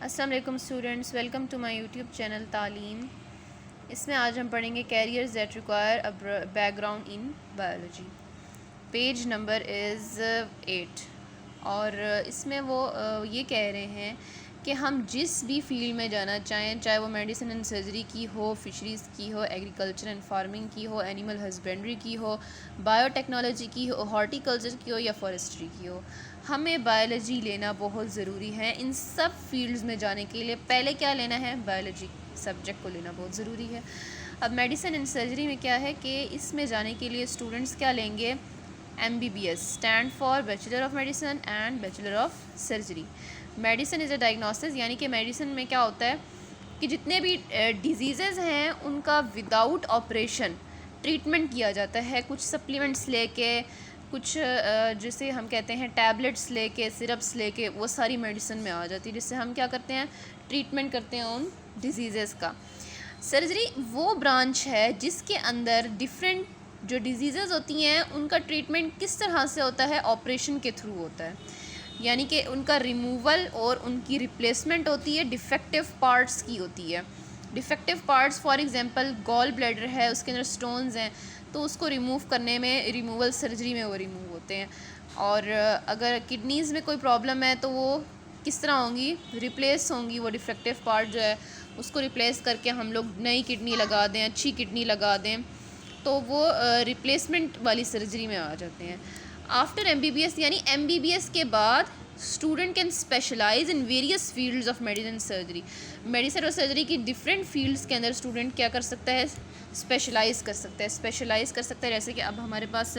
अस्सलाम वालेकुम students, welcome to my YouTube channel Taleem. इसमें आज हम पढ़ेंगे careers that require a background in biology. Page number is 8 और इसमें वो ये कह रहे हैं कि हम जिस भी फील्ड में जाना चाहें, चाहे वो मेडिसिन एंड सर्जरी की हो, फिशरीज़ की हो, एग्रीकल्चर एंड फार्मिंग की हो, एनिमल हस्बेंड्री की हो, बायोटेक्नोलॉजी की हो, हॉर्टिकल्चर की हो या फॉरेस्ट्री की हो, हमें बायोलॉजी लेना बहुत ज़रूरी है। इन सब फील्ड्स में जाने के लिए पहले क्या लेना है? बायोलॉजी सब्जेक्ट को लेना बहुत ज़रूरी है। अब मेडिसिन एंड सर्जरी में क्या है कि इसमें जाने के लिए स्टूडेंट्स क्या लेंगे? MBBS stand for bachelor of medicine and bachelor of surgery. Medicine is a diagnosis, यानी कि मेडिसिन में क्या होता है कि जितने भी डिजीज़ेज़ हैं उनका विदाउट ऑपरेशन ट्रीटमेंट किया जाता है। कुछ सप्लीमेंट्स लेके, कुछ जिसे हम कहते हैं टैबलेट्स लेके, सिरप्स लेके, वो सारी मेडिसिन में आ जाती है, जिससे हम क्या करते हैं? ट्रीटमेंट करते हैं उन डिजीज़ेज़ का। सर्जरी वो ब्रांच है जिसके अंदर डिफरेंट जो डिजीज़ेज़ होती हैं उनका ट्रीटमेंट किस तरह से होता है? ऑपरेशन के थ्रू होता है, यानी कि उनका रिमूवल और उनकी रिप्लेसमेंट होती है, डिफेक्टिव पार्ट्स की होती है। Defective parts for example gall bladder है, उसके अंदर स्टोन्स हैं, तो उसको रिमूव करने में रिमूवल सर्जरी में वो रिमूव होते हैं। और अगर किडनीज़ में कोई प्रॉब्लम है तो वो किस तरह होंगी? रिप्लेस होंगी। वो डिफेक्टिव पार्ट जो है उसको रिप्लेस करके हम लोग नई किडनी लगा दें, अच्छी किडनी लगा दें, तो वो रिप्लेसमेंट वाली सर्जरी में आ जाते हैं। आफ्टर MBBS, यानी MBBS के बाद student can specialise in various fields of medicine surgery. Medicine और सर्जरी की डिफरेंट फील्ड्स के अंदर स्टूडेंट क्या कर सकता है? स्पेशलाइज कर सकता है। स्पेशलाइज कर सकता है जैसे कि अब हमारे पास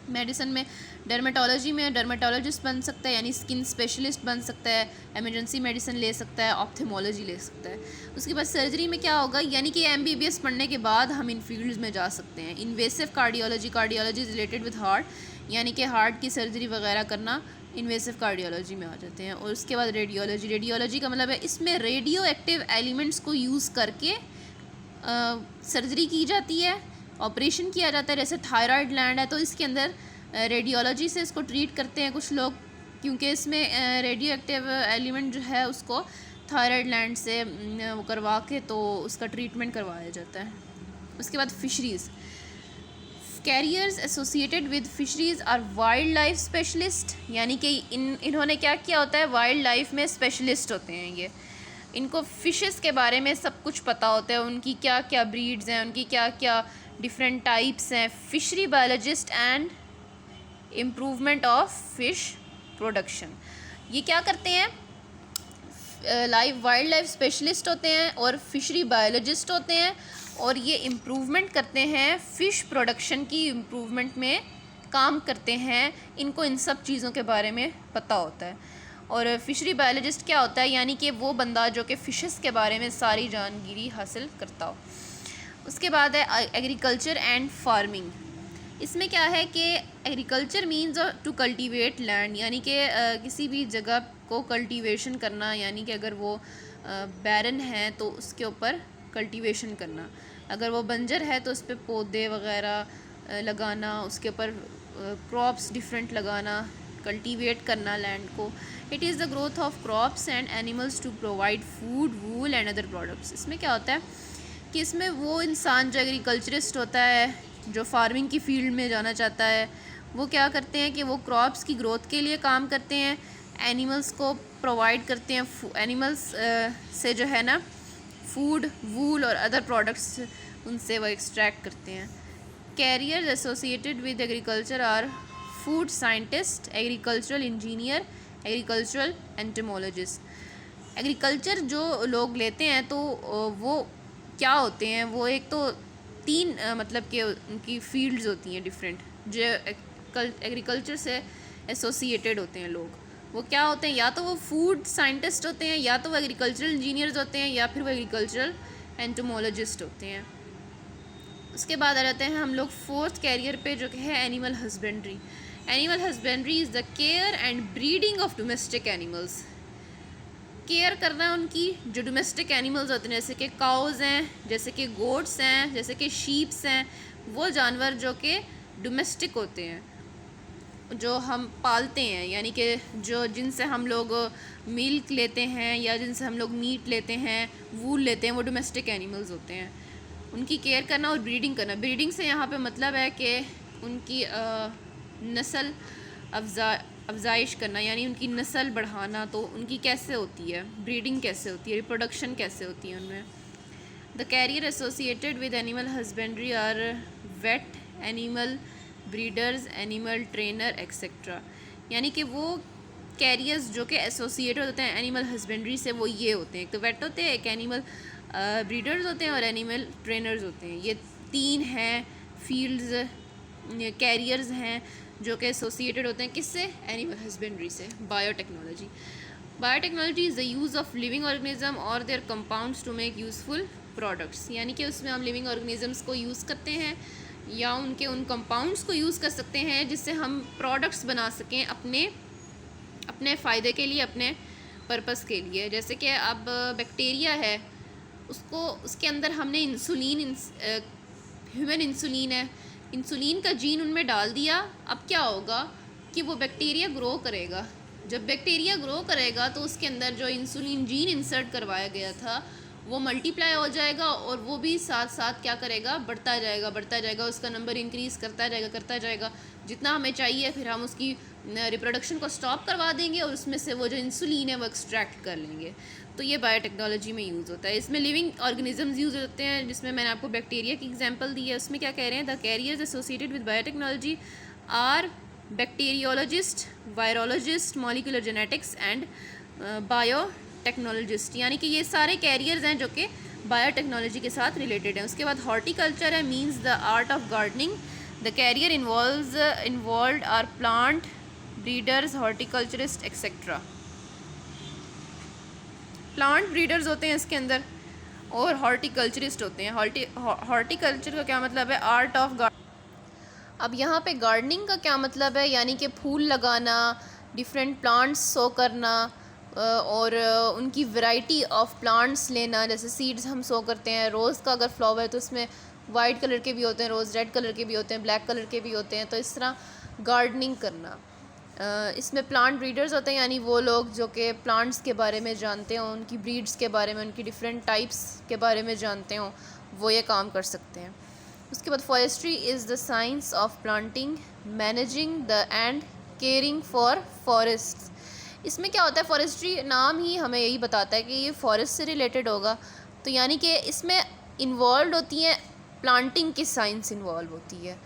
मेडिसिन में डर्मेटोलॉजी में डर्मेटोलॉजिस्ट बन सकता है, यानी स्किन स्पेशलिस्ट बन सकता है, इमरजेंसी मेडिसिन ले सकता है, ऑप्थेमोलॉजी ले सकता है। उसके बाद सर्जरी में क्या होगा? यानी कि MBBS पढ़ने के बाद हम इन फील्ड्स में जा सकते हैं। Invasive cardiology, cardiology related with heart, यानी कि हार्ट की सर्जरी वगैरह करना इन्वेसिव कार्डियोलॉजी में आ जाते हैं। और उसके बाद रेडियोलॉजी, रेडियोलॉजी का मतलब है इसमें रेडियो एक्टिव एलिमेंट्स को यूज़ करके सर्जरी की जाती है, ऑपरेशन किया जाता है। जैसे थायराइड ग्लैंड है तो इसके अंदर रेडियोलॉजी से इसको ट्रीट करते हैं कुछ लोग, क्योंकि इसमें रेडियो एक्टिव एलिमेंट जो है उसको थायराइड ग्लैंड से वो करवा के तो उसका ट्रीटमेंट करवाया जाता है। उसके बाद fisheries, careers associated with fisheries are wildlife specialist, यानी कि इन्होंने क्या किया होता है? वाइल्ड लाइफ में स्पेशलिस्ट होते हैं ये। इनको फ़िशेस के बारे में सब कुछ पता होता है, उनकी क्या क्या ब्रीड्स हैं, उनकी क्या क्या डिफरेंट टाइप्स हैं। Fishery biologist and improvement of fish production, ये क्या करते हैं? वाइल्ड लाइफ स्पेशलिस्ट होते हैं और फिशरी बायोलॉजिस्ट होते हैं, और ये इम्प्रूवमेंट करते हैं, फ़िश प्रोडक्शन की इम्प्रूवमेंट में काम करते हैं। इनको इन सब चीज़ों के बारे में पता होता है। और फिशरी बायोलॉजिस्ट क्या होता है? यानी कि वो बंदा जो कि फ़िशेस के बारे में सारी जानकारी हासिल करता हो। उसके बाद है एग्रीकल्चर एंड फार्मिंग। इसमें क्या है कि agriculture means to cultivate land, यानी कि किसी भी जगह को कल्टीवेशन करना, यानी कि अगर वो बैरन है तो उसके ऊपर कल्टीवेशन करना, अगर वो बंजर है तो उस पर पौधे वगैरह लगाना, उसके ऊपर क्रॉप्स डिफरेंट लगाना, कल्टीवेट करना लैंड को। It is the growth of crops and animals to provide food, wool and other products. इसमें क्या होता है कि इसमें वो इंसान जो एग्रीकल्चरिस्ट होता है, जो फार्मिंग की फील्ड में जाना चाहता है, वो क्या करते हैं कि वो क्रॉप्स की ग्रोथ के लिए काम करते हैं, एनिमल्स को प्रोवाइड करते हैं, एनिमल्स से जो है ना फूड, वूल और अदर प्रोडक्ट्स उनसे वो एक्सट्रैक्ट करते हैं। Careers associated with agriculture are food scientist, agricultural engineer, agricultural entomologist. Agriculture जो लोग लेते हैं तो वो क्या होते हैं? वो एक तो तीन मतलब कि उनकी फील्ड्स होती हैं डिफरेंट, जो एग्रीकल्चर से एसोसिएटेड होते हैं लोग। वो क्या होते हैं? या तो वो फूड साइंटिस्ट होते हैं, या तो वो एग्रीकल्चरल इंजीनियर्स होते हैं, या फिर वो एग्रीकल्चरल एंटोमोलॉजिस्ट होते हैं। उसके बाद आ जाते हैं हम लोग फोर्थ कैरियर पे, जो कि है animal husbandry. Animal husbandry is the care and breeding of domestic animals. Care करना है उनकी, जो डोमेस्टिक एनिमल्स होते हैं, जैसे कि काउज़ हैं, जैसे कि गोट्स हैं, जैसे कि शीप्स हैं, वो जानवर जो कि डोमेस्टिक होते हैं। जो हम पालते हैं, यानी कि जो जिनसे हम लोग मिल्क लेते हैं या जिनसे हम लोग मीट लेते हैं, वूल लेते हैं, वो डोमेस्टिक एनिमल्स होते हैं। उनकी केयर करना और ब्रीडिंग करना। ब्रीडिंग से यहाँ पे मतलब है कि उनकी नस्ल अफजाइश करना, यानी उनकी नस्ल बढ़ाना। तो उनकी कैसे होती है ब्रीडिंग, कैसे होती है रिप्रोडक्शन, कैसे होती है उनमें। The career associated with animal husbandry are vet, animal breeders, animal trainer etcetera. यानी कि वो कैरियर्स जो कि एसोसिएटेड होते हैं एनिमल हस्बेंड्री से, वो ये होते हैं। एक तो वेट होते हैं, एक एनिमल ब्रीडर्स होते हैं और एनिमल ट्रेनर्स होते हैं। ये 3 हैं फील्ड्स, कैरियर्स हैं जो कि एसोसिएटेड होते हैं किससे, एनिमल हस्बेंड्री से। Biotechnology. Biotechnology is the use of living organism और their compounds to make useful products. यानी कि उसमें हम लिविंग ऑर्गेनिजम्स को यूज़ करते हैं या उनके उन कंपाउंड्स को यूज़ कर सकते हैं जिससे हम प्रोडक्ट्स बना सकें अपने फ़ायदे के लिए, अपने पर्पस के लिए। जैसे कि अब बैक्टीरिया है, उसके अंदर हमने इंसुलिन, ह्यूमन इंसुलिन है, इंसुलिन का जीन उनमें डाल दिया। अब क्या होगा कि वो बैक्टीरिया ग्रो करेगा। जब बैक्टीरिया ग्रो करेगा तो उसके अंदर जो इंसुलिन जीन इंसर्ट करवाया गया था वो मल्टीप्लाई हो जाएगा और वो भी साथ साथ क्या करेगा, बढ़ता जाएगा, उसका नंबर इंक्रीज़ करता जाएगा जितना हमें चाहिए। फिर हम उसकी रिप्रोडक्शन को स्टॉप करवा देंगे और उसमें से वो जो इंसुलिन है वो एक्सट्रैक्ट कर लेंगे। तो ये बायोटेक्नोलॉजी में यूज़ होता है। इसमें लिविंग ऑर्गेनिजम्स यूज़ होते हैं, जिसमें मैंने आपको बैक्टीरिया की एग्जांपल दी है। उसमें क्या कह रहे हैं, the careers associated with biotechnology are bacteriologist, virologist, molecular genetics and biotechnologist. यानी कि ये सारे कैरियर्स हैं जो कि बायोटेक्नोलॉजी के साथ रिलेटेड हैं। उसके बाद हॉर्टिकल्चर है, means the art of gardening. The career involved are plant breeders, horticulturist etcetera. Plant breeders होते हैं इसके अंदर और हॉर्टिकल्चरिस्ट होते हैं। हॉर्टिकल्चर का क्या मतलब है, आर्ट ऑफ गार्डनिंग। अब यहाँ पे गार्डनिंग का क्या मतलब है, यानी कि फूल लगाना, डिफरेंट प्लांट्स सो करना और उनकी वैरायटी ऑफ प्लांट्स लेना। जैसे सीड्स हम सो करते हैं, रोज़ का अगर फ्लावर है तो उसमें वाइट कलर के भी होते हैं रोज़, रेड कलर के भी होते हैं, ब्लैक कलर के भी होते हैं। तो इस तरह गार्डनिंग करना। इसमें प्लांट ब्रीडर्स होते हैं, यानी वो लोग जो कि प्लांट्स के बारे में जानते हों, उनकी ब्रीड्स के बारे में, उनकी डिफरेंट टाइप्स के बारे में जानते हों, वो ये काम कर सकते हैं। उसके बाद forestry is the science of planting, managing the end caring for forest. इसमें क्या होता है, फॉरेस्ट्री नाम ही हमें यही बताता है कि ये फॉरेस्ट से रिलेटेड होगा। तो यानी कि इसमें इन्वॉल्व होती हैं प्लांटिंग की साइंस इन्वॉल्व होती है,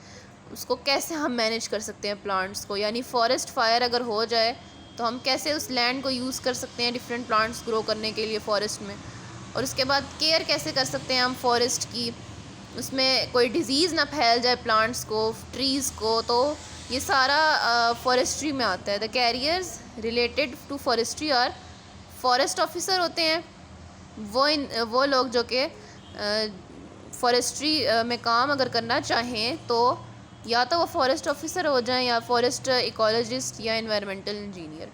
उसको कैसे हम मैनेज कर सकते हैं प्लांट्स को। यानी फॉरेस्ट फायर अगर हो जाए तो हम कैसे उस लैंड को यूज़ कर सकते हैं डिफरेंट प्लांट्स ग्रो करने के लिए फॉरेस्ट में। और उसके बाद केयर कैसे कर सकते हैं हम फॉरेस्ट की, उसमें कोई डिज़ीज़ ना फैल जाए प्लांट्स को, ट्रीज़ को। तो ये सारा फॉरेस्ट्री में आता है। The careers related to forestry और फॉरेस्ट ऑफिसर होते हैं, वो लोग जो कि फॉरेस्ट्री में काम अगर करना चाहें तो या तो वो फॉरेस्ट ऑफिसर हो जाएं या फॉरेस्ट इकोलॉजिस्ट या एनवायरमेंटल इंजीनियर।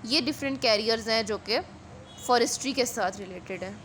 ये डिफरेंट कैरियर्स हैं जो कि फॉरेस्ट्री के साथ रिलेटेड हैं।